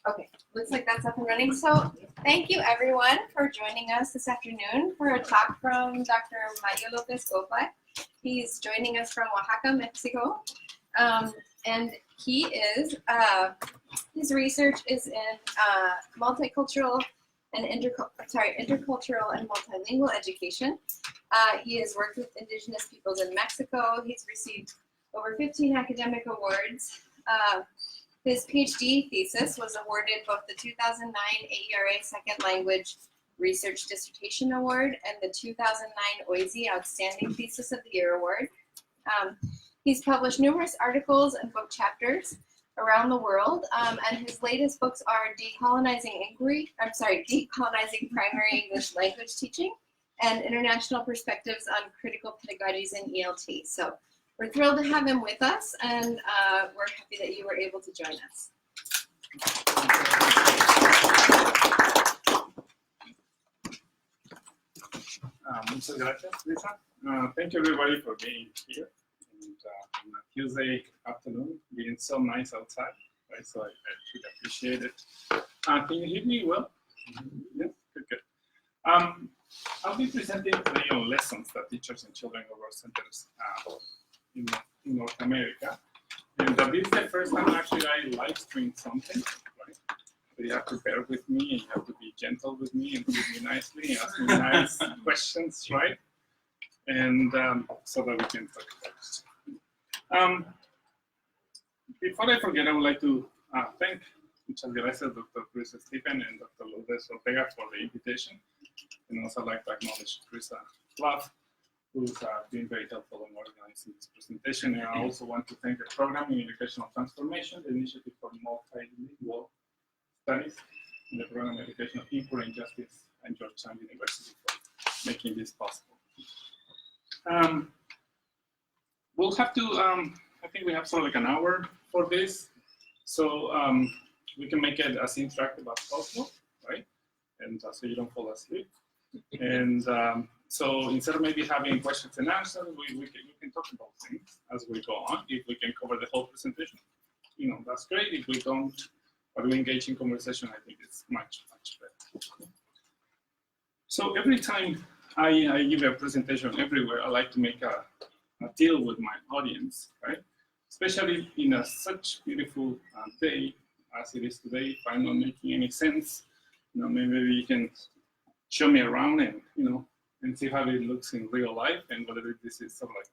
Okay, looks like that's up and running. So thank you everyone for joining us this afternoon for a talk from Dr. Mario López-Gopar. He's joining us from Oaxaca, Mexico. And he is, his research is in multicultural and intercultural and multilingual education. He has worked with indigenous peoples in Mexico. He's received over 15 academic awards. His PhD thesis was awarded both the 2009 AERA Second Language Research Dissertation Award and the 2009 OISE Outstanding Thesis of the Year Award. He's published numerous articles and book chapters around the world, and his latest books are Decolonizing Primary English Language Teaching and International Perspectives on Critical Pedagogies in ELT. So we're thrilled to have him with us, and we're happy that you were able to join us. Muchas gracias, Lisa. Thank you everybody for being here. And on a Tuesday afternoon, being so nice outside, right? So I should appreciate it. Can you hear me well? Yes, good. I'll be presenting today on lessons that teachers and children over centers in North America. And this is the first time actually I live stream something, right? So you have to bear with me, and you have to be gentle with me and treat me nicely, and ask me nice questions, right? And so that we can talk about it. Before I forget, I would like to thank muchas gracias, Dr. Chris Stephen and Dr. Lourdes Ortega for the invitation. And also I'd like to acknowledge Chris Love, who's been very helpful in organizing this presentation. And I also want to thank the Program in Educational Transformation, the Initiative for Multilingual Studies, and the Program in Educational Inquiry and Justice, and Georgetown University for making this possible. We'll have to, I think we have sort of like an hour for this, so we can make it as interactive as possible, right? And so you don't fall asleep. And so instead of maybe having questions and answers, we can talk about things as we go on. If we can cover the whole presentation, that's great. If we don't, but we engage in conversation, I think it's much, much better. So every time I give a presentation everywhere, I like to make a deal with my audience, right? Especially in such beautiful day as it is today. If I'm not making any sense, maybe you can show me around and see how it looks in real life, and whether this is sort of like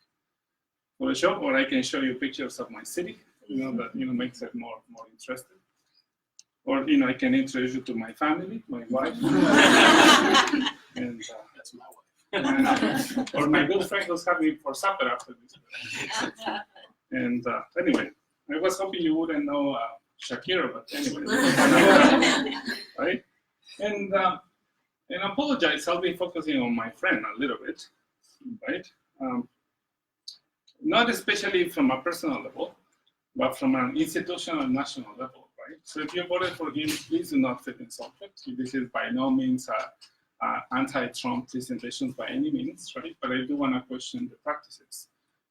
Photoshop, or I can show you pictures of my city, that makes it more interesting. Or I can introduce you to my family, my wife, and that's my wife, or my good friend who's having for supper after this. And anyway, I was hoping you wouldn't know Shakira, but anyway, right? And apologize, I'll be focusing on my friend a little bit, right? Not especially from a personal level, but from an institutional and national level, right? So if you voted for him, please do not feel insulted. This is by no means anti-Trump presentation by any means, right? But I do want to question the practices.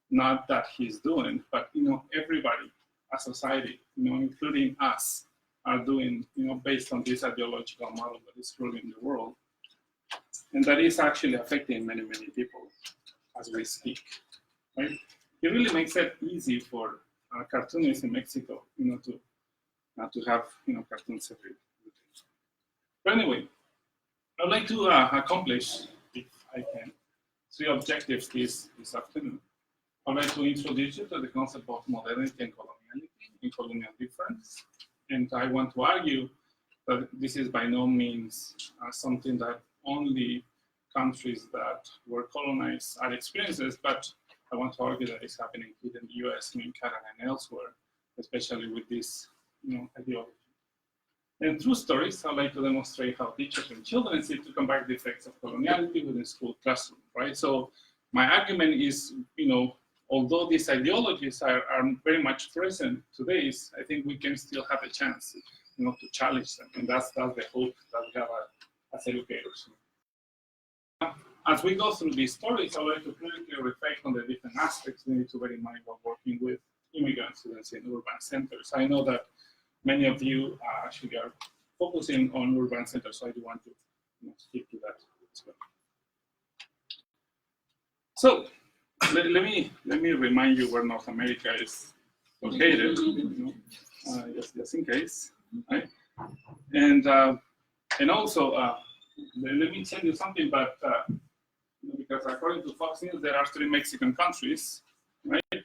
Not that he's doing, but everybody, a society, including us, are doing, based on this ideological model that is ruling the world. And that is actually affecting many, many people as we speak, right? It really makes it easy for cartoonists in Mexico, to have, cartoons every day. But anyway, I'd like to accomplish, if I can, 3 objectives this afternoon. I'd like to introduce you to the concept of modernity and coloniality and colonial difference. And I want to argue that this is by no means something that only countries that were colonized are experiences, but I want to argue that it's happening here in the US, in Canada, and elsewhere, especially with this ideology. And through stories, I'd like to demonstrate how teachers and children seek to combat the effects of coloniality within school classroom, right? So my argument is, although these ideologies are very much present today, I think we can still have a chance, to challenge them. And that's the hope that we have as educators. As we go through these stories, I would like to critically reflect on the different aspects we need to bear in mind while working with immigrant students in urban centers. I know that many of you actually are focusing on urban centers, so I do want to stick to that as well. So let me remind you where North America is located, just in case, right? And also let me tell you something, but because according to Fox News, there are 3 Mexican countries, right?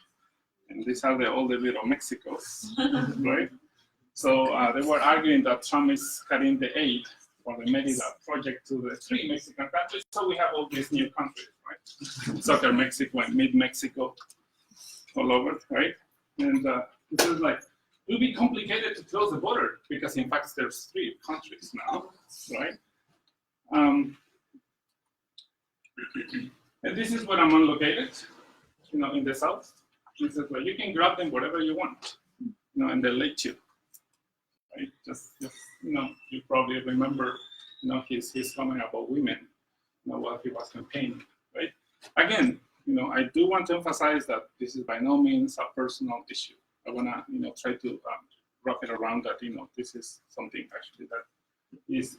And these are all the little Mexicos, right? So they were arguing that Trump is cutting the aid for the Merida project to the 3 Mexican countries. So we have all these new countries, right? Southern Mexico and mid-Mexico all over, right? And this is like, it will be complicated to close the border because in fact there's 3 countries now, right? And this is where I'm located, in the south. This is where you can grab them wherever you want, and they'll let you. Right? Just you probably remember, his comment about women, while he was campaigning, right? Again, I do want to emphasize that this is by no means a personal issue. I wanna, try to wrap it around that, this is something actually that is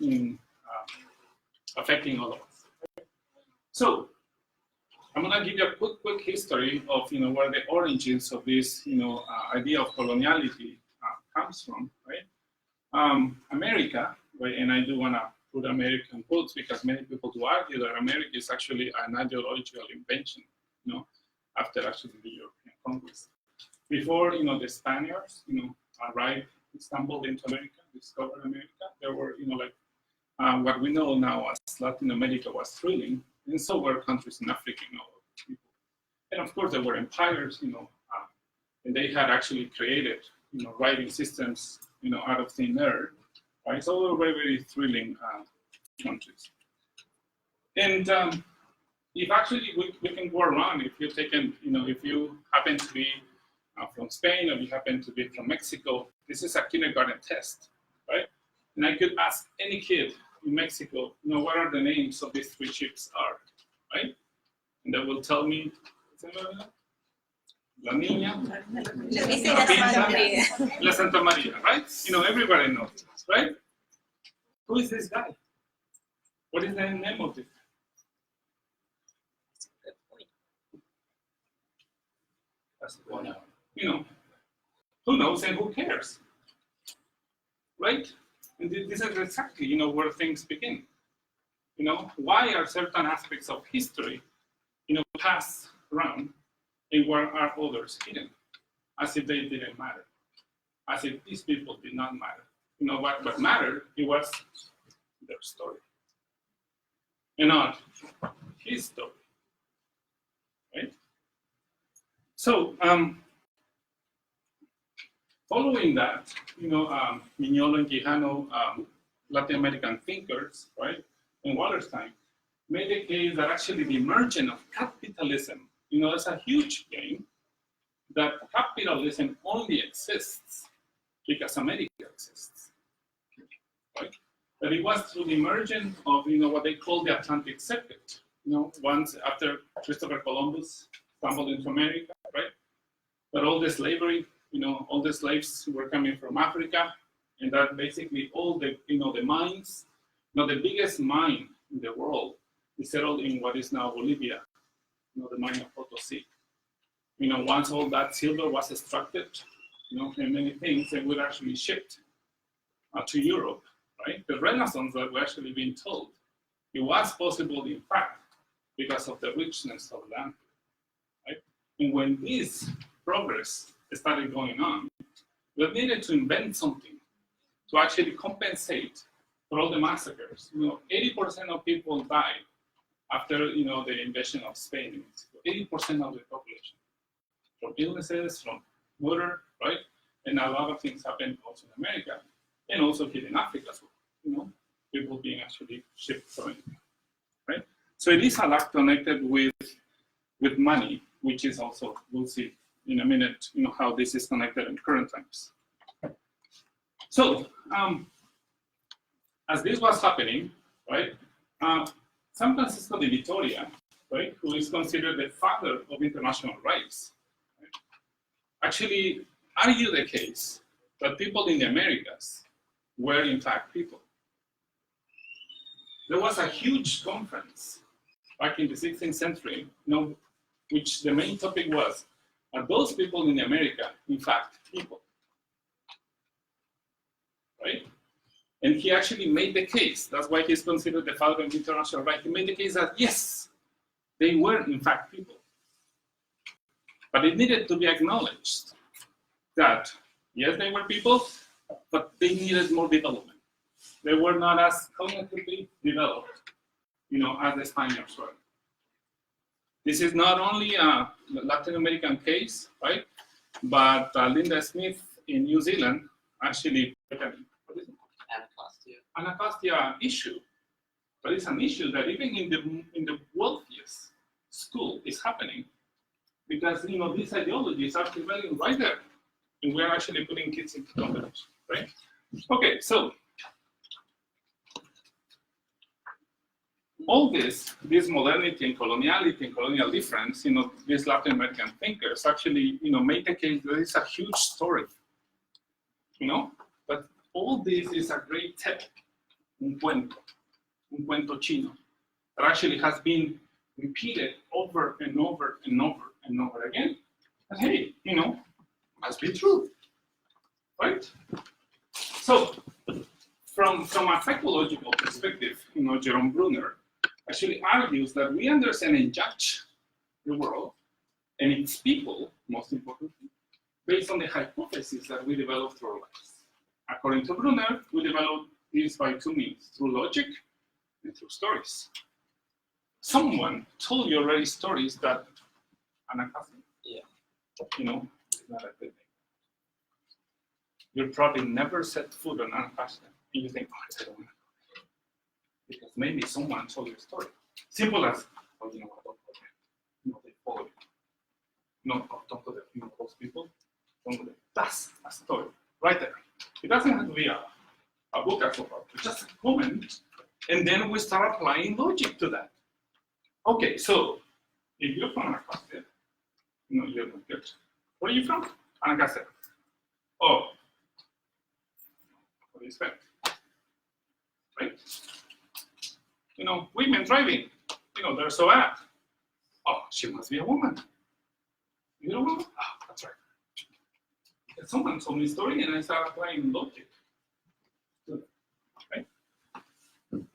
affecting all of us. Right? So I'm gonna give you a quick history of, where the origins of this, idea of coloniality comes from, right? America, right, and I do want to put American quotes because many people do argue that America is actually an ideological invention, after actually the European Congress. Before, the Spaniards, arrived, stumbled into America, discovered America, there were, what we know now as Latin America was thrilling, and so were countries in Africa, people. And of course, there were empires, and they had actually created, writing systems, out of thin air, right? So they were very, very thrilling countries. And if actually we can go around, if you're taken, if you happen to be from Spain or you happen to be from Mexico, this is a kindergarten test, right? And I could ask any kid in Mexico, what are the names of these 3 ships are, right? And they will tell me, La Niña, La Pinta, La Santa Maria, right? Everybody knows this, right? Who is this guy? What is the name of this? That's the point. Who knows and who cares, right? And this is exactly, where things begin. Why are certain aspects of history, passed around, and where are others hidden? As if they didn't matter. As if these people did not matter. What mattered, it was their story. And not his story. Right? So, following that, Mignolo and Quijano, Latin American thinkers, right, and Wallerstein, made the case that actually the emergence of capitalism, it's a huge game, that capitalism only exists because America exists, right? That it was through the emergence of, what they call the Atlantic Circuit, once after Christopher Columbus stumbled into America, right? But all the slavery, all the slaves were coming from Africa, and that basically all the, the mines, the biggest mine in the world is settled in what is now Bolivia, the mine of Potosí. Once all that silver was extracted, and many things, they were actually shipped to Europe, right? The Renaissance that we're actually being told, it was possible, in fact, because of the richness of land, right? And when this progress started going on, we needed to invent something to actually compensate for all the massacres. 80% of people died after, the invasion of Spain in Mexico. 80% of the population, from illnesses, from murder, right? And a lot of things happened also in America, and also here in Africa as well. People being actually shipped from it, right? So it is a lot connected with money, which is also, we'll see in a minute, how this is connected in current times. So, as this was happening, right, San Francisco de Vitoria, right, who is considered the father of international rights, right, actually argued the case that people in the Americas were in fact people. There was a huge conference back in the 16th century, which the main topic was, are those people in America, in fact, people? Right? And he actually made the case, that's why he's considered the father of international right. He made the case that yes, they were in fact people. But it needed to be acknowledged that yes, they were people, but they needed more development. They were not as cognitively developed, as the Spaniards were. This is not only a Latin American case, right? But Linda Smith in New Zealand actually, Anacostia issue, but it's an issue that even in the wealthiest school is happening, because these ideologies are prevailing right there, and we're actually putting kids into competition, right? Okay, so all this modernity and coloniality and colonial difference, these Latin American thinkers actually, made the case that it's a huge story, but all this is a great tale, un cuento chino, that actually has been repeated over and over and over and over again. And hey, must be true, right? So, from a psychological perspective, Jerome Bruner actually argues that we understand and judge the world and its people, most importantly, based on the hypotheses that we develop through our lives. According to Bruner, we develop this by two means, through logic and through stories. Someone told you already stories that Anacostia, is not a good thing. You'll probably never set foot on Anacostia, and you think, I don't want to go. Because maybe someone told you a story. Simple as, don't go there. They follow you. Don't go there. Those people, don't go there. That's a story, right there. It doesn't have to be a book or so far, it's just a comment, and then we start applying logic to that. Okay, so if you're from Anacostia, you're not good. Where are you from? Anacostia. Oh, what do you expect? Right? Women driving, they're so bad. Oh, she must be a woman. You're a woman? Oh, that's right. And someone told me a story and I started applying logic. Right?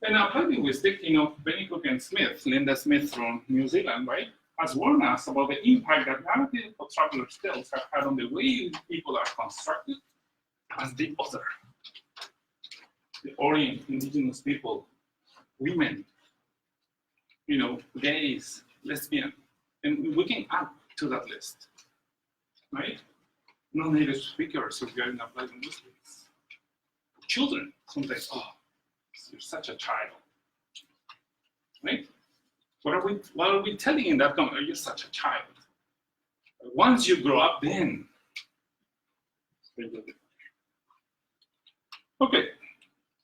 And applied linguistics, Benito and Smith, Linda Smith from New Zealand, right, has warned us about the impact that narrative of travelers' tales have had on the way people are constructed as the other. The Orient, indigenous people, women, gays, lesbian, and we can add to that list, right? Non-native speakers if you're in applied linguistics. Children, sometimes, you're such a child, right? What are we telling in that comment? You're such a child. Once you grow up, then. Okay,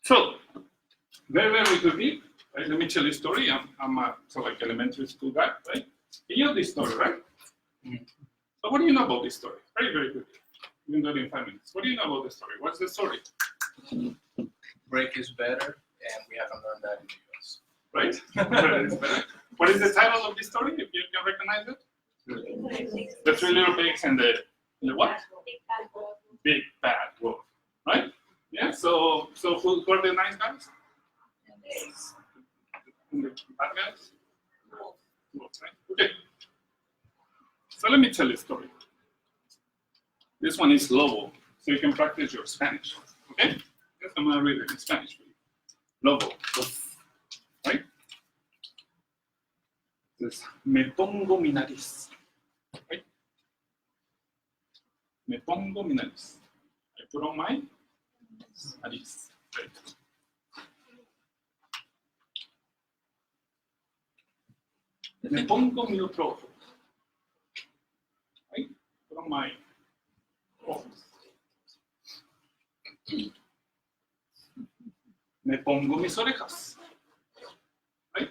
so very, very quickly, right, let me tell you a story. I'm a elementary school guy, right? You know this story, right? Mm-hmm. So what do you know about this story? Very, very quickly. We can do it in 5 minutes. What do you know about this story? What's the story? Break is better, and we haven't learned that in the US. Right? What is the title of this story, if you can recognize it? The Three Little Pigs and the what? Big Bad Wolf. Right? Yeah, so who are the nice guys? And the bad guys? Wolves, right? Okay. So let me tell you a story. This one is Lobo, so you can practice your Spanish. Okay? Yes, I'm going to read it in Spanish for you. Lobo. Right? This me pongo mi nariz. Right? Me pongo mi nariz. I put on my nariz. Right? Me pongo mi otro ojo. Right? Put on my ojos. Me pongo mis orejas. Right?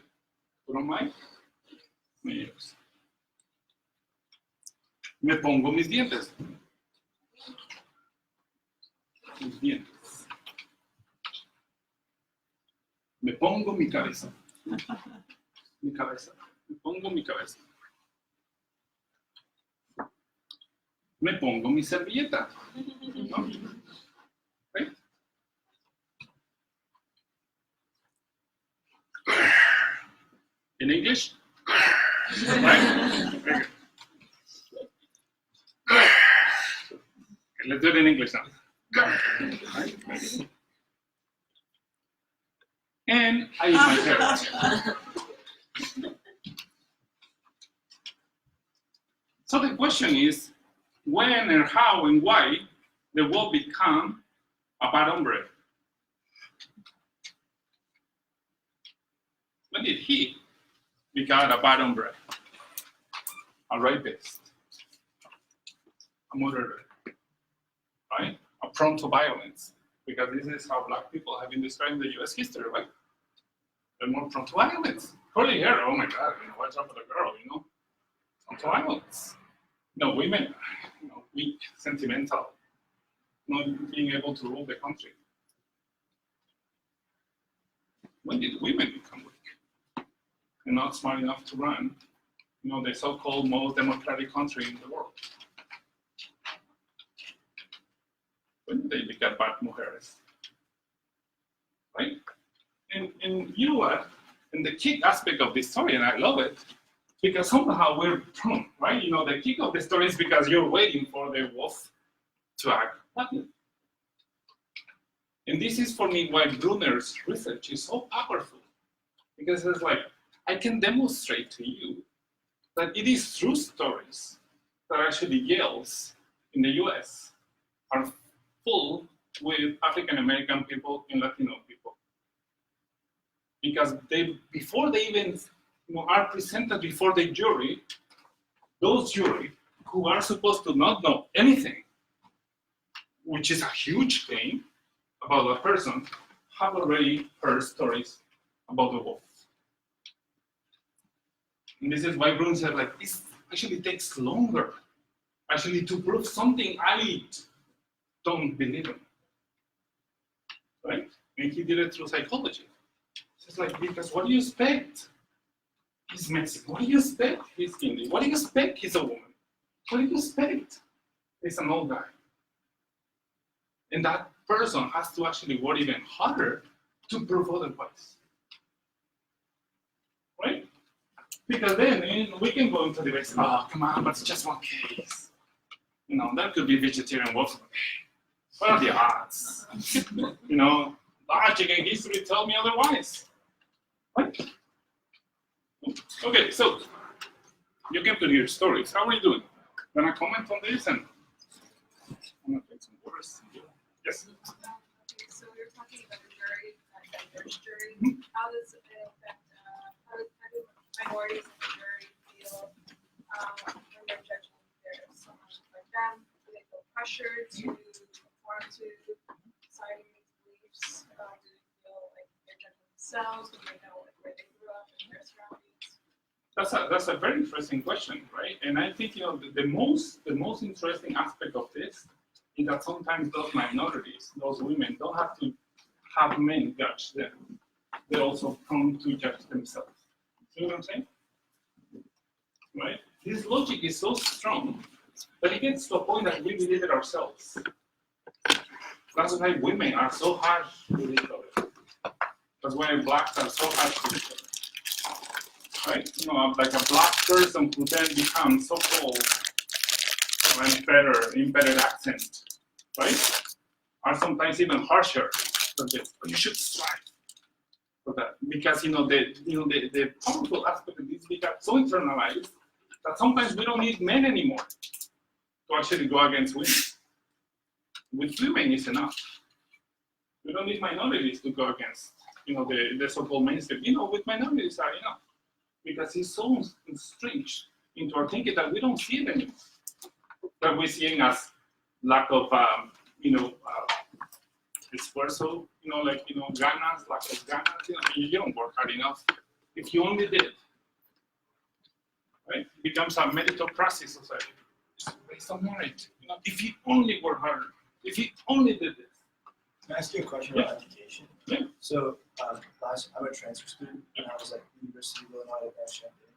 Put on my ears. Me pongo mis dientes. tus dientes. Me pongo mi cabeza. Mi cabeza. Me pongo mi cabeza. Me pongo mi servilleta. ¿No? Right? In English? Right? Very good. Okay, let's do it in English now. Right? And I eat my carrot. So the question is, when and how and why the wolf become a bad hombre? When did he become a bad hombre? A rapist, a murderer, right? A prone to violence, because this is how black people have been described in the U.S. history, right? They're more prone to violence. Curly hair, oh my God, watch out for the girl, prone to violence. Women, weak, sentimental, not being able to rule the country. When did women become weak and not smart enough to run, the so-called most democratic country in the world? When did they become bad mujeres? Right? And you know what? And the kick aspect of this story, and I love it, because somehow we're prone, right? The kick of the story is because you're waiting for the wolf to act. And this is for me why Brunner's research is so powerful. Because it's like, I can demonstrate to you that it is true stories that actually Yales in the US are full with African American people and Latino people. Because before they even are presented before the jury, those jury who are supposed to not know anything, which is a huge thing about a person, have already heard stories about the wolf. And this is why Brun said, this actually takes longer, actually to prove something I don't believe in, right? And he did it through psychology. It's because what do you expect? He's Mexican. What do you expect? He's Indian. What do you expect? He's a woman. What do you expect? He's an old guy. And that person has to actually work even harder to prove otherwise. Right? Because then we can go into the debate, oh, come on, but it's just one case. That could be vegetarian wolves. What are the odds? Logic and history tell me otherwise. Right? Okay, so you came to hear stories. How are you doing? Gonna comment on this and I'm gonna take some words. Yes. Okay, so we were talking about the jury, diverse jury. How does it affect? How do minorities in the jury feel when they're judging there's someone like them? Do they feel pressured to conform to society's beliefs? Do they feel like they're judging themselves? Do they know where they grew up and their surroundings? That's a very interesting question, right? And I think the most interesting aspect of this is that sometimes those minorities, those women, don't have to have men judge them. They're also prone to judge themselves. See what I'm saying? Right? This logic is so strong that it gets to a point that we believe it ourselves. That's why women are so harsh with each other. That's why blacks are so harsh with each other. Right? Like a black person who then becomes so cold and embedded accent, right? Are sometimes even harsher than this. But you should strive for that. Because the powerful aspect of this become so internalized that sometimes we don't need men anymore to actually go against women. With women it's enough. We don't need minorities to go against, the so-called mainstream. With minorities are enough. Because it's so entrenched into our thinking that we don't see it anymore. That we're seeing as lack of, esfuerzo, ganas, lack of ganas. You don't work hard enough. If you only did, right? It becomes a meritocracy society. It's based on merit. If you only work harder, if you only did this, Can I ask you a question Yeah. about education? Yeah. So, I'm a transfer student, and I was at University of Illinois at Champaign.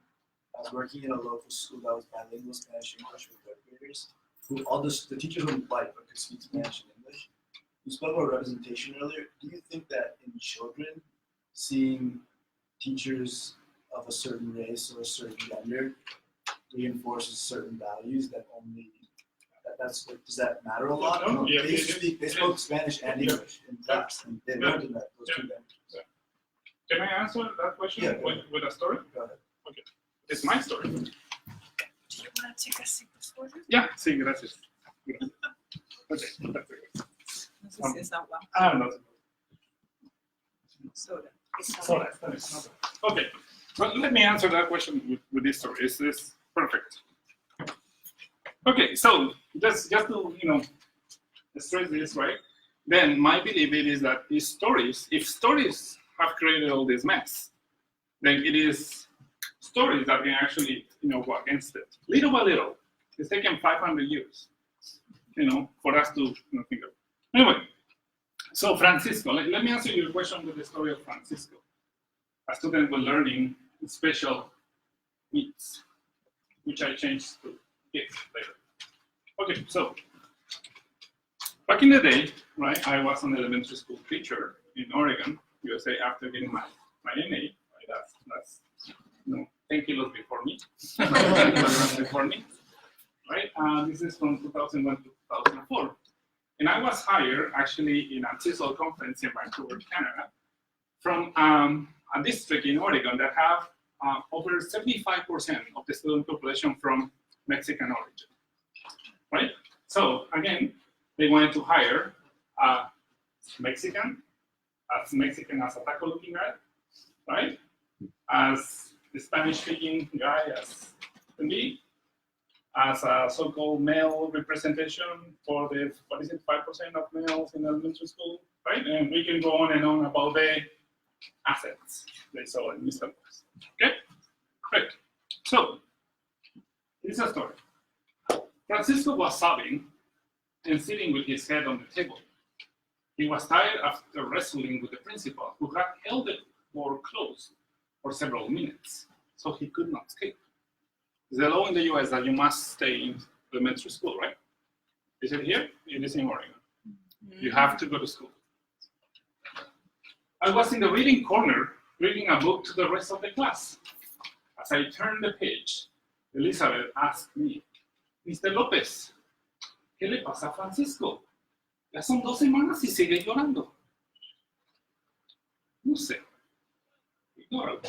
I was working in a local school that was bilingual Spanish English with third graders, who all the teachers wouldn't like but could speak Spanish and English. You spoke about representation earlier. Do you think that in children, seeing teachers of a certain race or a certain gender reinforces certain values that only does that matter a lot? No, yeah, They spoke Spanish and English in class, and they learned in those two languages. Can I answer that question Yeah, go with a story? Go ahead. It's my story. Do you want to take a sip of water? Yeah, sí, gracias. Okay, that's okay. No sé si es agua. No. Soda. Soda, está bien. Okay, but let me answer that question with this story. Is this perfect? Okay, so just to stress this, right? Then my belief is that these stories, if stories have created all this mess, then it is stories that can actually go against it. Little by little, it's taken 500 years, for us to think of. Anyway, so Francisco, let me answer your question with the story of Francisco, a student with learning special needs, which I changed to gift later. Okay, so back in the day, right, I was an elementary school teacher in Oregon, USA, after getting my MA. Right, that's 10 kilos before me, 10 kilograms before me, right? This is from 2001 to 2004. And I was hired actually in a TESOL conference in Vancouver, Canada, from a district in Oregon that have over 75% of the student population from Mexican origin, right? So again, they wanted to hire a Mexican as a taco-looking guy, right? As the Spanish-speaking guy as can be, as a so-called male representation for the 5% of males in elementary school, right? And we can go on and on about the assets they saw in Mr. Lopez. Okay, great. So, here's a story. Francisco was sobbing and sitting with his head on the table. He was tired after wrestling with the principal, who had held the door closed for several minutes, so he could not escape. The law in the US that you must stay in elementary school, right? Is it here? It is in Oregon. You have to go to school. I was in the reading corner, reading a book to the rest of the class. As I turned the page, Elizabeth asked me, Mr. López, ¿qué le pasa a Francisco? Ya son 2 semanas y sigue llorando. No sé. Ignóralo.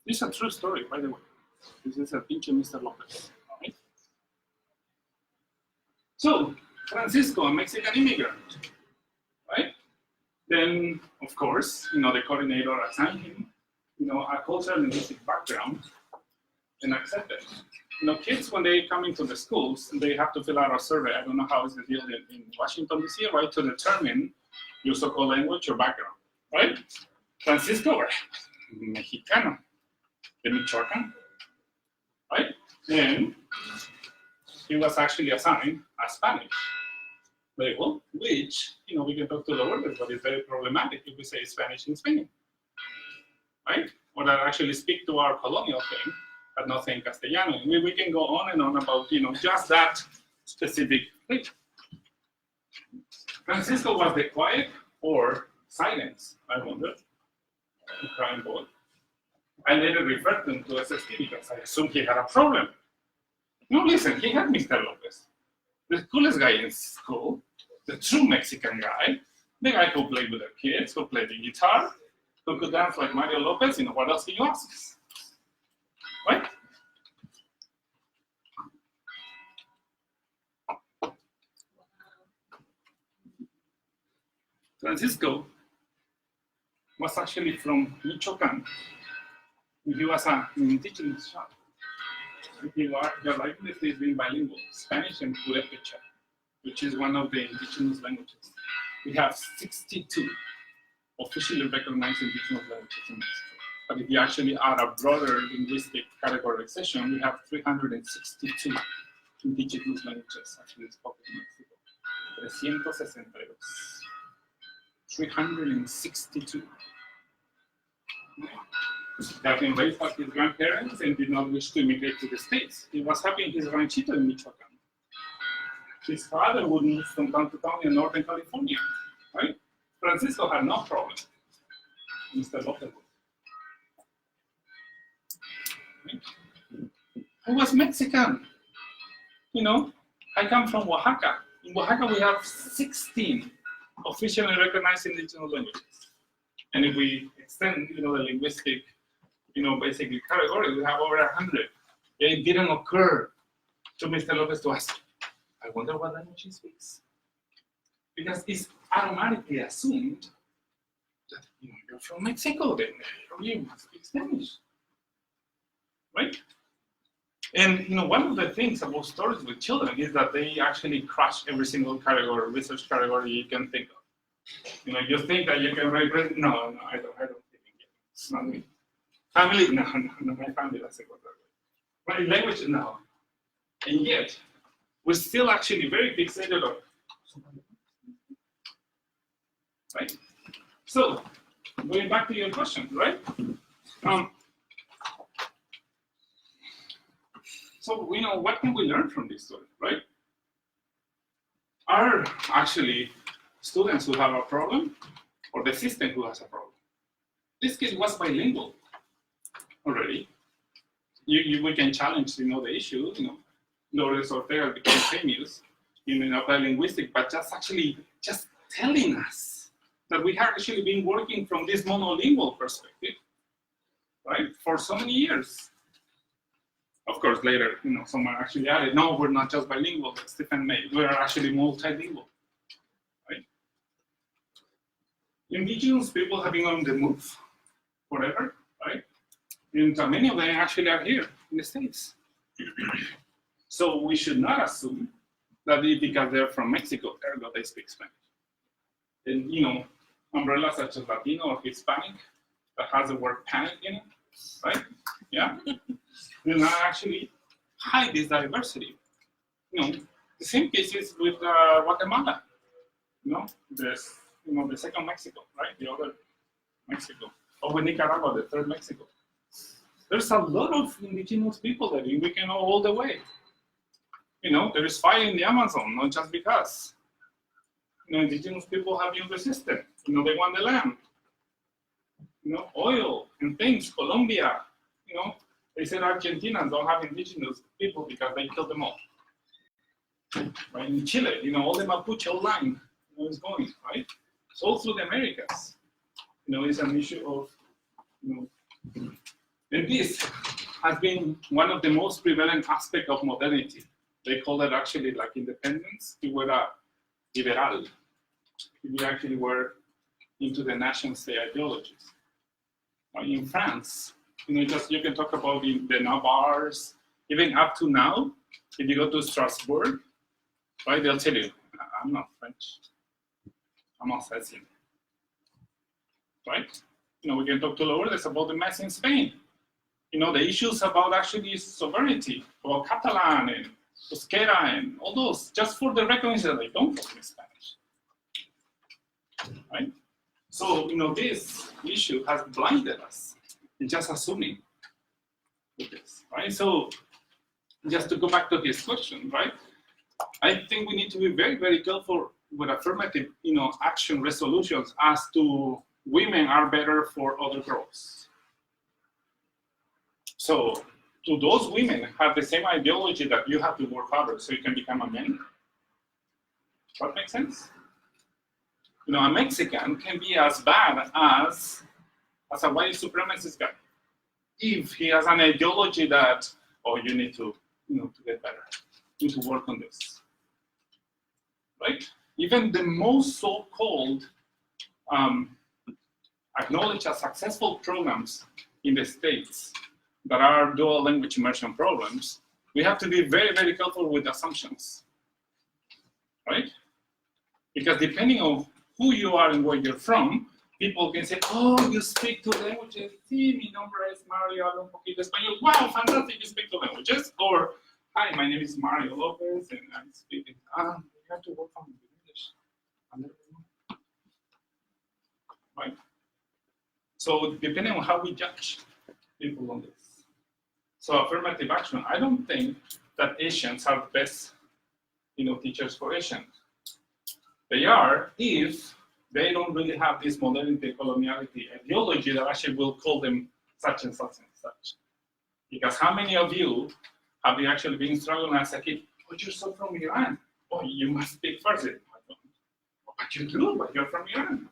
This is a true story, by the way. This is a pinche Mr. Lopez. Right? So, Francisco, a Mexican immigrant, right? Then, of course, the coordinator assigned him, a cultural and linguistic background and accepted. Kids, when they come into the schools, they have to fill out a survey. I don't know how is the deal in Washington, D.C., right? To determine your so-called language, your background, right? Francisco, Mexicano, de Michoacán, right? And he was actually assigned a Spanish label, which, we can talk to the workers, but it's very problematic if we say Spanish in Spain, right? Or that actually speak to our colonial thing, but not saying Castellano. We can go on and on about, just that specific thing. Francisco was the quiet or silence, I wonder, the crying boy. I later referred him to SST because I assumed he had a problem. No, listen, he had Mr. Lopez, the coolest guy in school, the true Mexican guy, the guy who played with the kids, who played the guitar, who could dance like Mario Lopez, what else can you ask? Right? Francisco was actually from Michoacán. He was an indigenous child. Your likeness is being bilingual, Spanish and Purépecha, which is one of the indigenous languages. We have 62 officially recognized indigenous languages in Mexico. But if you actually add a broader linguistic categorization, we have 362 indigenous languages actually spoken in Mexico. 362. 362. That been raised by his grandparents and did not wish to immigrate to the States. He was happy in his ranchito in Michoacan. His father would move from town to town in Northern California, right? Francisco had no problem. Mr. López. Right? He was Mexican. You know, I come from Oaxaca. In Oaxaca, we have 16 officially recognized indigenous languages. And if we extend, the linguistic, basically category, we have over 100. It didn't occur to Mr. Lopez to ask, I wonder what language he speaks. Because it's automatically assumed that you're from Mexico, then you must speak Spanish. Right? And one of the things about stories with children is that they actually crush every single category, research category you can think of. You think that you can represent. No, I don't think it. It's not me. Family, no, my family doesn't go that way. My language, no. And yet, we're still actually very fixated on. Right? So, going back to your question, right? So, what can we learn from this story, right? Are actually students who have a problem or the system who has a problem? This kid was bilingual already. We can challenge, the issue, Lourdes Ortega became famous in linguistic, but just telling us that we have actually been working from this monolingual perspective, right, for so many years. Of course, later, someone actually added, no, we're not just bilingual, like Stephen May, we're actually multilingual, right? Indigenous people have been on the move forever, right? And many of them actually are here in the States. So we should not assume that because they're from Mexico, ergo they speak Spanish. And, umbrellas such as Latino or Hispanic that has the word panic in it, right? Yeah. Do not actually hide this diversity. The same cases with Guatemala. There's the second Mexico, right? The other Mexico. Or with Nicaragua, the third Mexico. There's a lot of indigenous people that we can know all the way. There is fire in the Amazon, not just because. Indigenous people have been resistant. They want the land. Oil and things, Colombia, they said Argentina don't have indigenous people because they killed them all. Right? In Chile, all the Mapuche line is going, right? It's all through the Americas. It's an issue of, and this has been one of the most prevalent aspects of modernity. They call it actually like independence. We were liberal. We actually were into the nation state ideologies. In France, you can talk about the Navars, even up to now, if you go to Strasbourg, right, they'll tell you, I'm not French, I'm Alsatian, right? We can talk to Lourdes about the mess in Spain. The issues about actually sovereignty, about Catalan and Euskera and all those, just for the recognition that they don't talk Spanish, right? So, this issue has blinded us in just assuming this, right? So, just to go back to his question, right? I think we need to be very, very careful with affirmative, action resolutions as to women are better for other girls. So, do those women have the same ideology that you have to work harder so you can become a man? That makes sense? A Mexican can be as bad as a white supremacist guy if he has an ideology that, you need to, to get better, you need to work on this, right? Even the most so-called acknowledged as successful programs in the States that are dual language immersion programs, we have to be very, very careful with assumptions, right? Because depending on who you are and where you're from, people can say, oh, you speak two languages. Sí, mi nombre es Mario, hablo un poquito español. Wow, fantastic, you speak two languages. Or, hi, my name is Mario Lopez, and I'm speaking. You have to work on English. Right? So depending on how we judge people on this. So affirmative action, I don't think that Asians are the best, teachers for Asians. They are if they don't really have this modernity, coloniality ideology that actually will call them such and such and such. Because how many of you have you actually been struggling as a kid? Oh, you're so from Iran. Oh, you must speak Farsi. But you do, but you're from Iran.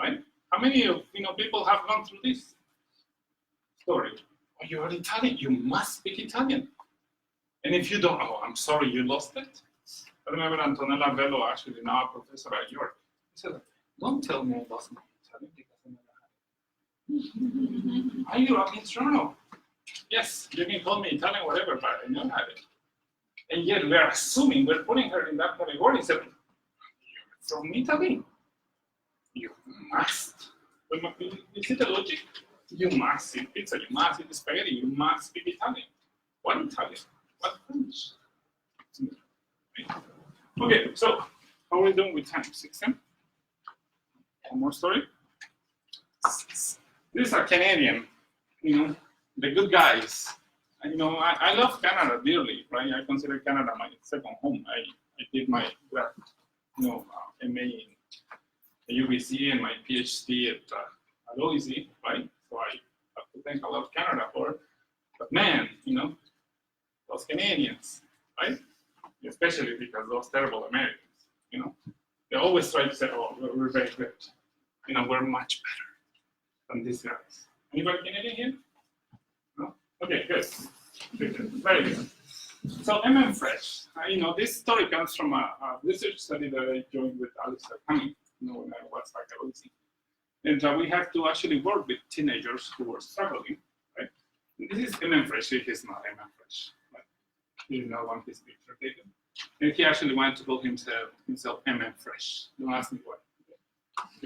Right? How many of people have gone through this story? Oh, you're Italian. You must speak Italian. And if you don't, oh, I'm sorry, you lost it. I remember Antonella Bello, actually now a professor at York. He said, don't tell me I lost my Italian because I never had it. I grew up in Toronto. Yes, you can call me Italian, whatever, but I never had it. And yet we're assuming, we're putting her in that category. So, you're from Italy. You must. You see the logic? You must eat pizza, you must eat spaghetti, you must speak Italian. What Italian? What French? Okay, so how are we doing with time? 16? One more story. These are Canadian, the good guys. I love Canada dearly, right? I consider Canada my second home. I did my MA in UBC and my PhD at OEC, right? So I have to thank a lot of Canada for it. But man, those Canadians, right? Especially because those terrible Americans, they always try to say, oh, we're very good. We're much better than these guys. Anybody Canadian here? No? Okay, good. Very good. So Fresh, this story comes from a research study that I joined with Alistair Cumming, when I was back at OEC. And we had to actually work with teenagers who were struggling, right? And this is Fresh, he is not Fresh, right? He did not want his picture taken. And he actually wanted to call himself Fresh. Don't ask me why.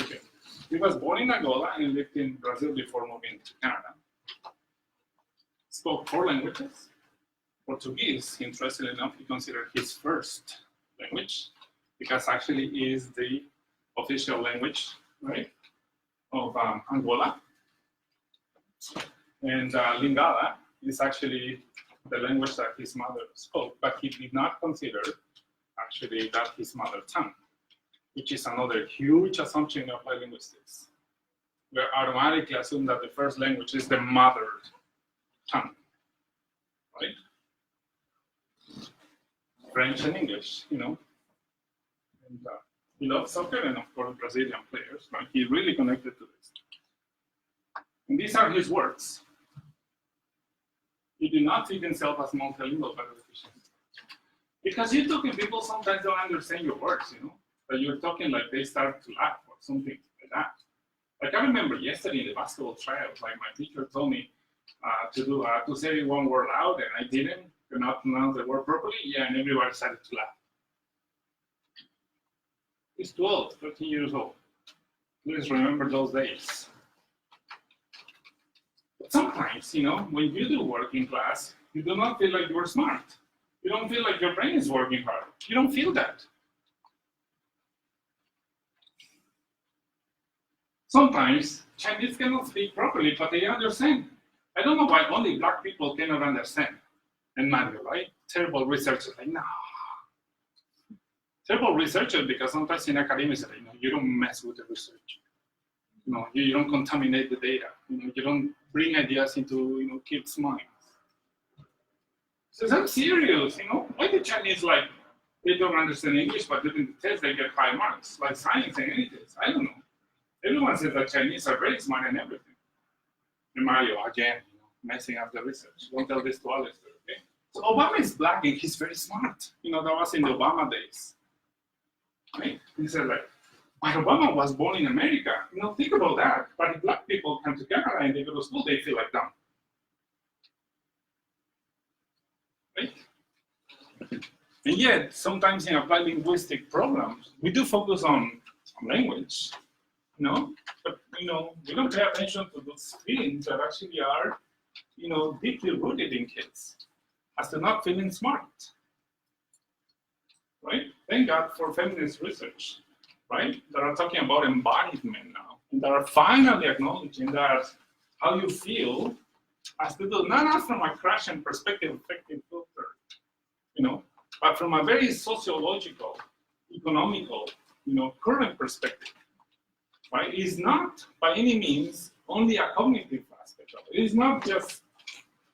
Okay. He was born in Angola and lived in Brazil before moving to Canada. Spoke 4 languages. Portuguese, interestingly enough, he considered his first language because actually it is the official language, right, of Angola. And Lingala is actually the language that his mother spoke, but he did not consider actually that his mother tongue, which is another huge assumption of linguistics. We automatically assume that the first language is the mother tongue, right? French and English, And he loved soccer and, of course, Brazilian players, right? He really connected to this. And these are his words. He did not see himself as multilingual by definition. Because you're talking, people sometimes don't understand your words, But you're talking like they start to laugh or something like that. Like I remember yesterday in the basketball trials, like my teacher told me to say one word loud, and I didn't. Could not pronounce the word properly, and everybody started to laugh. He's 12, 13 years old. Please remember those days. But sometimes, when you do work in class, you do not feel like you're smart. You don't feel like your brain is working hard. You don't feel that. Sometimes Chinese cannot speak properly, but they understand. I don't know why only black people cannot understand. And manual, right? Terrible researchers, like, no. Terrible researchers because sometimes in academia, you don't mess with the research. You don't contaminate the data. You don't bring ideas into kids' minds. So I'm serious, Why the Chinese, they don't understand English, but during the test they get high marks, like science and any test. I don't know. Everyone says that Chinese are very smart and everything. And Mario, again, messing up the research. Don't tell this to Alistair. So Obama is black and he's very smart. That was in the Obama days. Right? He said but Obama was born in America. Think about that. But if black people come to Canada and they go to school, they feel like dumb. Right? And yet, sometimes in applied linguistic programs, we do focus on language. But we don't pay attention to those feelings that actually are, deeply rooted in kids. As to not feeling smart. right? Thank God for feminist research, right? That are talking about embodiment now, and that are finally acknowledging that how you feel has to do not from a Krashen perspective, effective filter, but from a very sociological, economical, current perspective, right? It's not by any means only a cognitive aspect of it. It's not just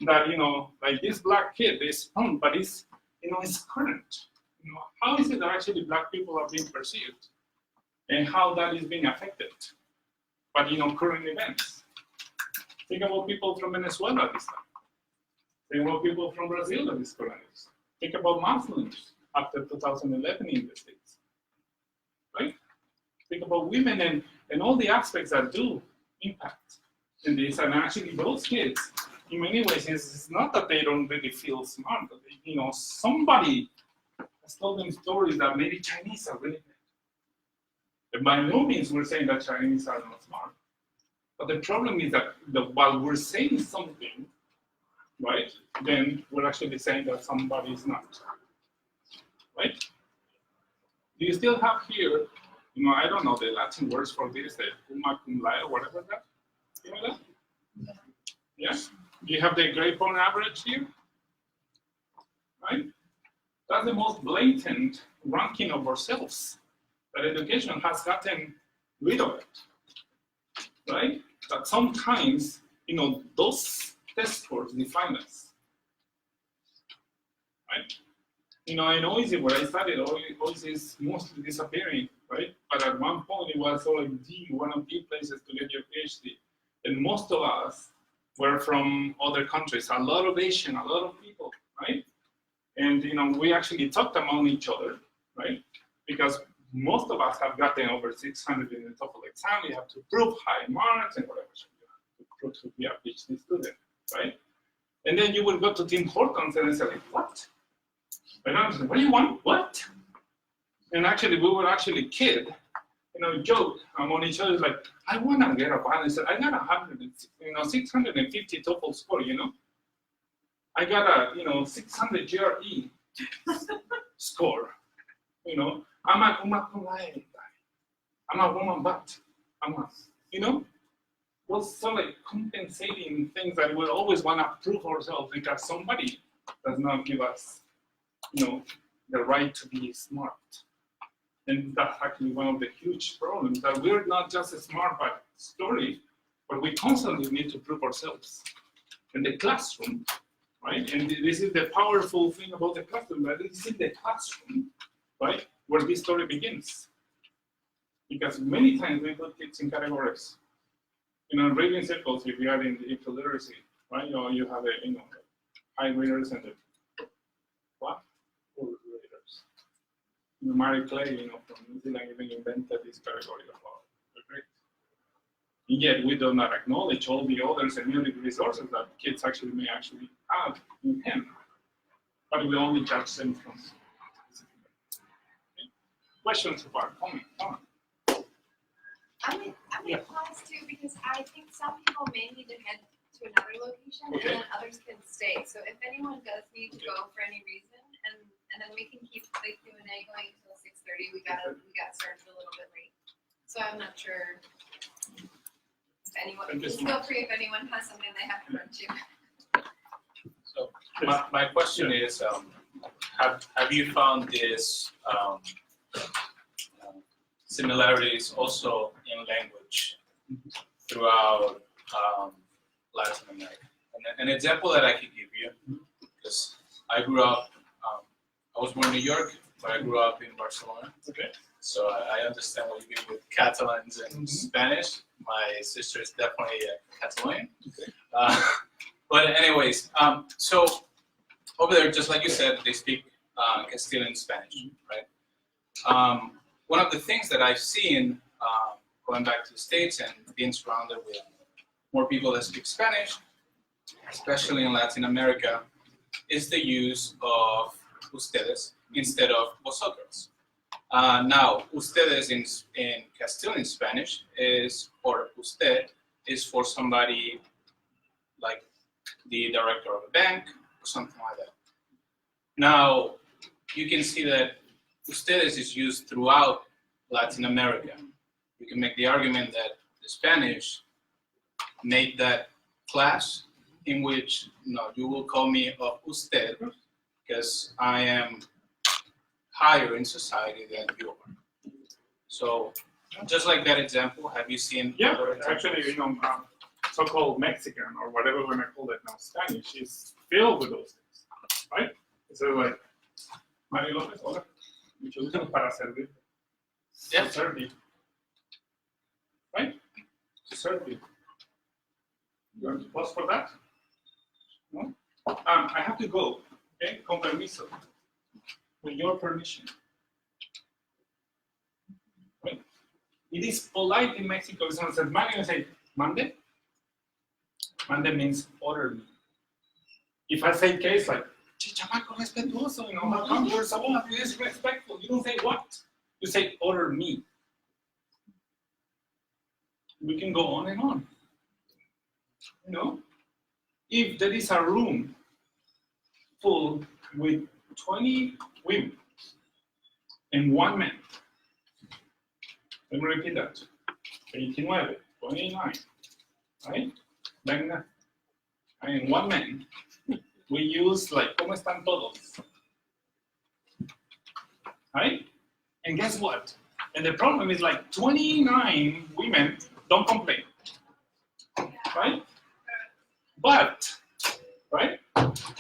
that, like this black kid is found, but it's current. How is it that actually black people are being perceived and how that is being affected by, current events? Think about people from Venezuela this time. Think about people from Brazil at this current. Think about Muslims after 2011 in the States, right? Think about women and all the aspects that do impact in this. And actually those kids, in many ways, it's not that they don't really feel smart, but somebody has told them stories that maybe Chinese are really good. And by no means we're saying that Chinese are not smart. But the problem is that while we're saying something, right, then we're actually saying that somebody is not, right? Do you still have here, I don't know the Latin words for this, the summa cum laude or whatever that? You know that? Yes? Do you have the grade point average here? Right? That's the most blatant ranking of ourselves that education has gotten rid of it, right? That sometimes, those test scores define us, right? In OISI, where I studied, OISI is mostly disappearing, right? But at one point, it was one of the places to get your PhD. And most of us were from other countries, a lot of Asian, a lot of people, right? And, we actually talked among each other, right? Because most of us have gotten over 600 in the TOEFL exam. You have to prove high marks and whatever. So you have to prove to be a PhD student, right? And then you will go to Tim Hortons and say, like, what? And I was like, what do you want? What? And actually, we were actually kid, joke among each other, like, I want to get a balance. I got 650 TOEFL score, I got a, 600 GRE score, I'm a cum laude guy. I'm a woman, but I'm a, what's so like compensating things that we always want to prove ourselves because somebody does not give us, the right to be smart. And that's actually one of the huge problems, that we're not just smart by story, but we constantly need to prove ourselves in the classroom, right? And this is the powerful thing about the classroom, that it is in the classroom, right, where this story begins. Because many times we put kids in categories. In reading circles, if you are into literacy, right, you have high readers and the what? Poor readers. Mary Clay, from New Zealand, even invented this category of the great. And yet we do not acknowledge all the other semiotic resources that kids actually may actually have in him. But we only judge them from questions about comments. I'm going to pause too, because I think some people may need to head to another location, Okay. and then others can stay. So if anyone does need to go for any reason, and then we can keep the Q&A going until 6:30. We got started a little bit late, so I'm not sure if anyone. Thank you so Feel much. free if anyone has something they have to run to. So my question is, have you found this similarities also in language throughout Latin America? And an example that I could give you, because I grew up, I was born in New York, but I grew up in Barcelona. Okay. So I understand what you mean with Catalans and Spanish. My sister is definitely a Catalan. Okay. But anyways, so over there, just like you said, they speak Castilian Spanish, right? One of the things that I've seen going back to the States and being surrounded with more people that speak Spanish, especially in Latin America, is the use of ustedes instead of vosotros. Now, ustedes in Castilian Spanish is, or usted, is for somebody like the director of a bank or something like that. Now, you can see that ustedes is used throughout Latin America. You can make the argument that the Spanish made that class in which you will call me usted because I am higher in society than you are. So just like that example, have you seen? Yeah, other examples? actually, so-called Mexican or whatever we're gonna call it now, Spanish is filled with those things, right? So like, Mario López, hola, mucho gusto para servir. Yeah. To serve you. Right? To serve you. You want to pause for that? No? I have to go, okay? Con permiso. With your permission. Right? It is polite in Mexico if someone says, Mario, say, mande? Mande means order me. If I say case like, chamaco respetuoso, how come you're so disrespectful? You don't say what? You say order me. We can go on and on. If there is a room full with 20 women and one man, let me repeat that. 29, 29, right? Venga. And one man, we use like, ¿cómo están todos? Right? And guess what? And the problem is like 29 women don't complain. Right? But, right?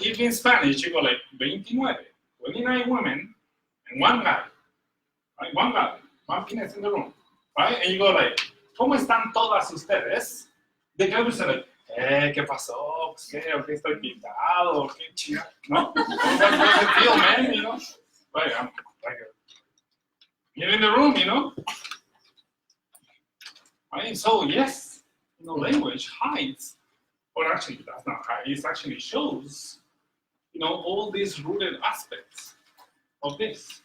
If in Spanish you go like 29, 29 women and one guy. Right? One guy, one penis in the room. Right? And you go like, ¿cómo están todas ustedes? The guy will say like, ¿qué pasó? ¿Qué estoy pintado? ¿Qué chido? ¿No? What's the deal, man? Right, I'm like, you're in the room, Right? So yes, language hides, or actually does not hide. It actually shows, all these rooted aspects of this.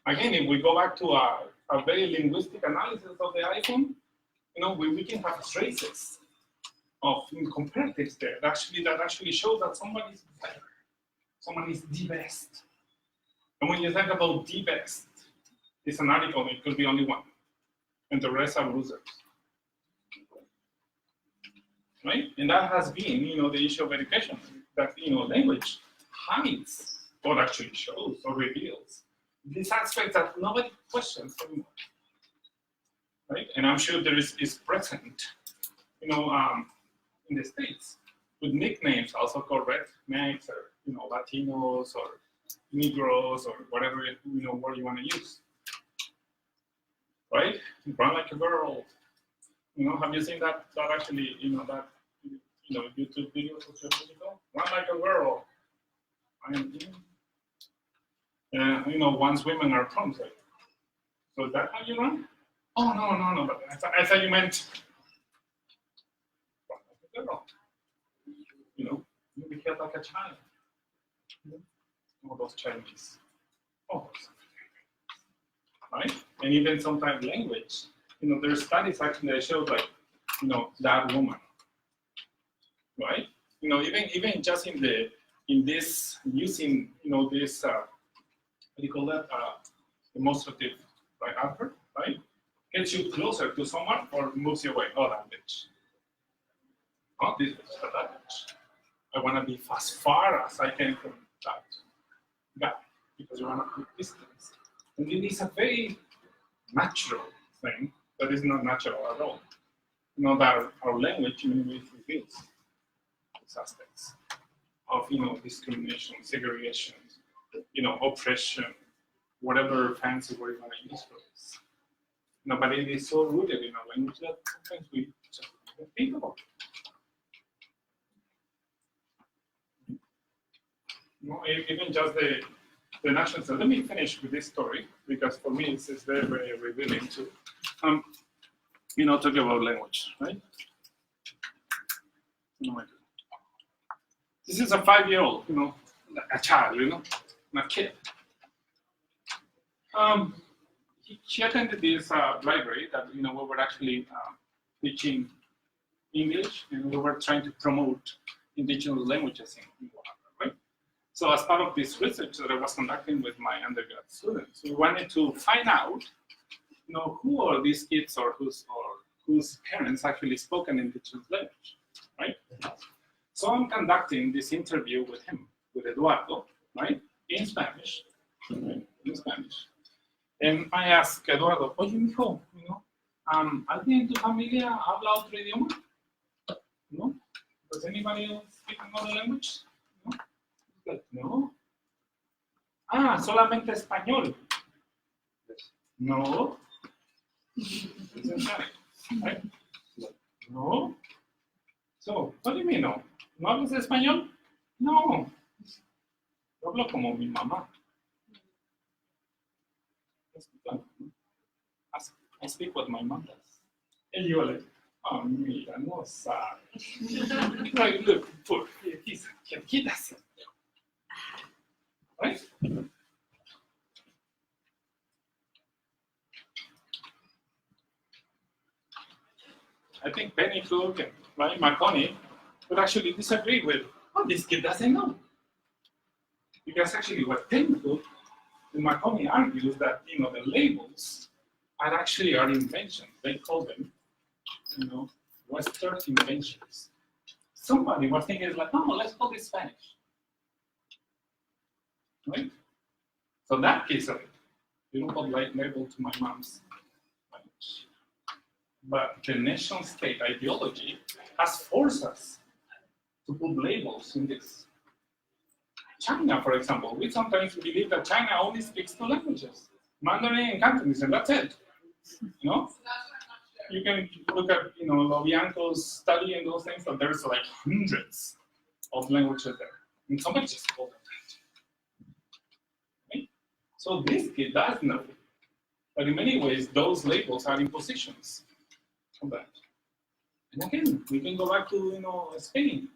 Again, if we go back to a very linguistic analysis of the iPhone, we can have traces of comparatives there that actually show that somebody is better, someone is the best. And when you think about the best, it's an article, it could be only one, and the rest are losers. Right? And that has been, the issue of education, that, language hides or actually shows or reveals these aspects that nobody questions anymore. Right? And I'm sure there is present, in the States, with nicknames also called rednecks or, Latinos or Negroes or whatever, word you want to use. Right? Run like a girl. Have you seen that actually, that, YouTube videos of your musical? Run like a girl. Once women are prompts, like, so is that how you run? Oh, no, but I thought you meant run like a girl. You behave like a child. All those Chinese. Oh, right? And even sometimes language. There's studies actually that show like, that woman. Right? Even just in this using, this what do you call that? Demonstrative, right? Adverb, right? Gets you closer to someone or moves you away. Oh, that bitch. Oh, this bitch, that bitch. I want to be as far as I can from that guy because you want to keep distance. And it is a very natural thing that is not natural at all. That our language in many ways reveals these aspects of, discrimination, segregation, oppression, whatever fancy word you want to use for this. But it is so rooted in our language that sometimes we just don't think about it. Even just the national. So let me finish with this story because for me it's very, very revealing too. Talking about language, right? Oh my God. This is a 5-year-old, a child, a kid. She attended this library that, we were actually teaching English and we were trying to promote indigenous languages in Oaxaca, right? So as part of this research that I was conducting with my undergrad students, we wanted to find out, who are these kids or whose parents actually spoke an indigenous language, right? So I'm conducting this interview with him, with Eduardo, right, in Spanish, right? In Spanish. And I asked Eduardo, oye, mijo, ¿alguien en tu familia habla otro idioma? No? Does anybody else speak another language? No? Like, no. Ah, solamente español. No. Right? No. So, what do you mean no? ¿No hablas español? No. Yo hablo como mi mamá. I speak what my mom does. And you're like, oh, mira, no sabe. Like, look, poor, he doesn't. Right? I think Benito and right, Marconi would actually disagree with, this kid doesn't know. Because actually what Benito and Marconi argues that, the labels are actually our inventions. They call them, Western inventions. Somebody was thinking like, let's call this Spanish. Right? So that case of it, you don't put like label to my mom's language. But the nation state ideology has forced us to put labels in this. China, for example, we sometimes believe that China only speaks two languages, Mandarin and Cantonese, and that's it. You can look at, Lobianco's study and those things, but there's like hundreds of languages there. And somebody just called them that. Right? So this kid does know. But in many ways, those labels are impositions of that. And again, we can go back to, Spain.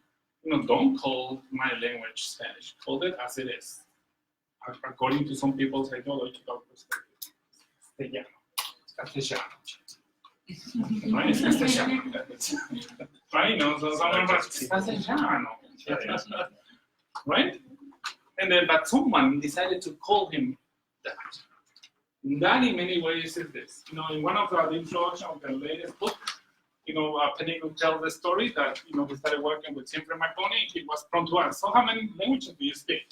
Don't call my language Spanish. Call it as it is. According to some people's ideological perspective. Castellano. Right? It's Castellano. Right? So someone was Castellano. Right? And then, but someone decided to call him that. And that in many ways is this. In one of the introduction of the latest book, Benito tells the story that, he started working with Siempre Marconi. He was prone to ask, so how many languages do you speak?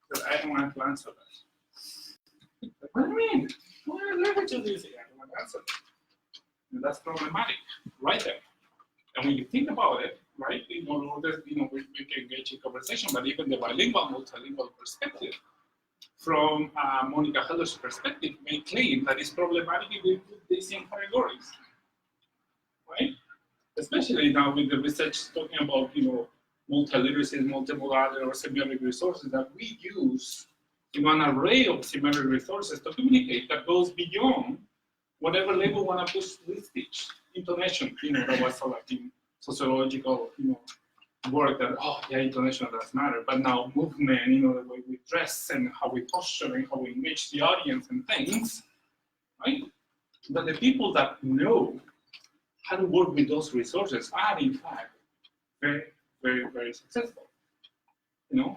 Because I don't want to answer that. What do you mean? What languages do you speak? I don't want to answer that. And that's problematic, right there. And when you think about it, right, we can engage in conversation, but even the bilingual, multilingual perspective, from Monica Heller's perspective, may claim that it's problematic if we put these in categories. Right? Especially now with the research talking about, multiliteracy, multimodal or semiotic resources that we use, an array of semiotic resources to communicate that goes beyond whatever label want to push with speech. Intonation, that was like in sociological, work that, intonation does matter, but now movement, the way we dress and how we posture and how we engage the audience and things, right? But the people that know how to work with those resources are, in fact, very, very, very successful.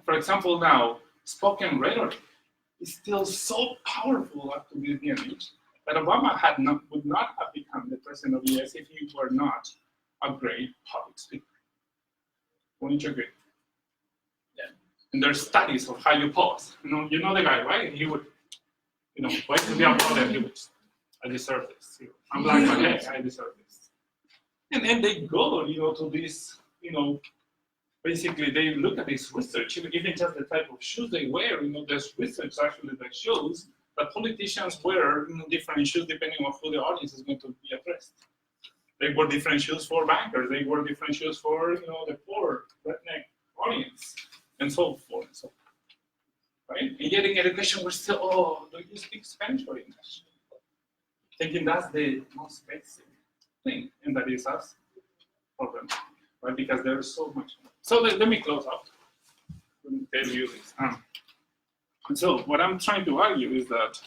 For example, now, spoken rhetoric is still so powerful up to this day and age that Obama would not have become the president of the US if he were not a great public speaker. Wouldn't you agree? Yeah. And there's studies of how you pause. You know the guy, right? He would, wait to be applauded, he would, I deserve this. I'm black, but hey, I deserve this. And they go, to this, basically they look at this research, even just the type of shoes they wear, there's research actually that shows that politicians wear different shoes depending on who the audience is going to be addressed. They wear different shoes for bankers, they wear different shoes for, the poor, redneck audience, and so forth and so on. Right? And yet in education, we're still, do you speak Spanish or English? Thinking that's the most basic thing, and that is us problem, right? Because there is so much. So let me close out. Let me tell you this. So what I'm trying to argue is that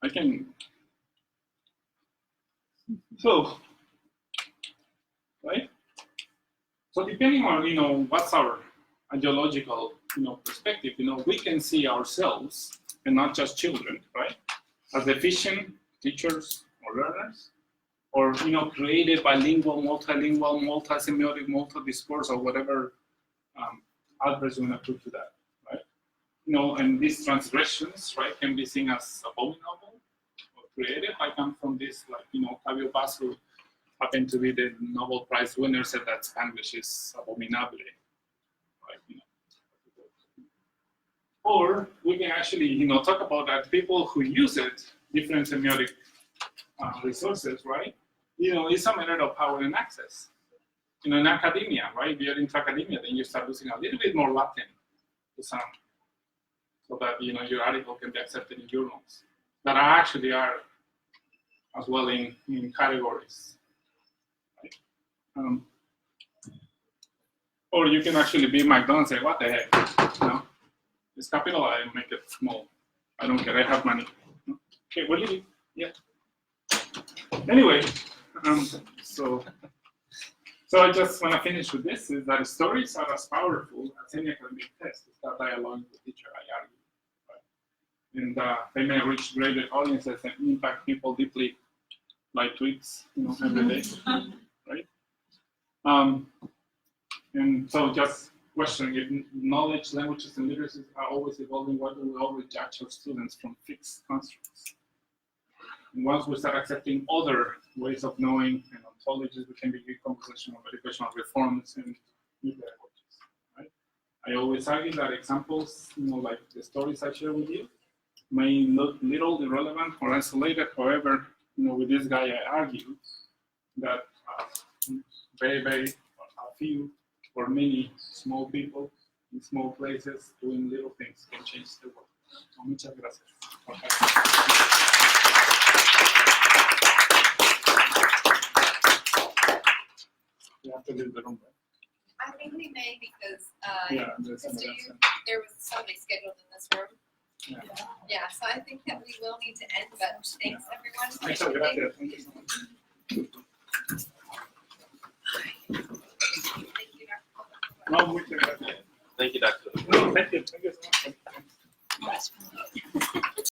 I can. So, right? So depending on, what's our ideological, perspective, we can see ourselves, and not just children, right, as efficient teachers or learners, or, creative, bilingual, multilingual, multisemiotic, multi-discourse, or whatever Albert's going to put to that, right? And these transgressions, right, can be seen as abominable or creative. I come from this, Fabio Basu happened to be the Nobel Prize winner, said that Spanish is abominable, right? Or we can actually, talk about that people who use it, different semiotic resources, right? It's a matter of power and access. In academia, right? If you're into academia, then you start using a little bit more Latin to some, so that your article can be accepted in journals that actually are as well in categories. Right? Or you can actually be McDonald's and say, what the heck? It's capital, I make it small. I don't care, I have money. Okay, we're leaving. Yeah. Anyway, so I just want to finish with this, is that stories are as powerful as any academic test. It's that dialogue with the teacher, I argue. Right? And they may reach greater audiences and impact people deeply, like tweets, every day, right? And so just questioning if knowledge, languages, and literacies are always evolving, why do we always judge our students from fixed constructs? And once we start accepting other ways of knowing and ontologies, we can begin conversational educational reforms and new pedagogies, right? I always argue that examples, like the stories I share with you, may look little irrelevant or isolated. However, with this guy, I argue that very, very few or many small people in small places doing little things can change the world. So, muchas gracias. You have to leave the room. I think we may, because There's Mr. somebody Yu, else. there was somebody scheduled in this room. Yeah. Yeah, so I think that we will need to end, but thanks everyone for Muchas attending. gracias. Thank you so much. Thank you, Dr. No, muchas gracias.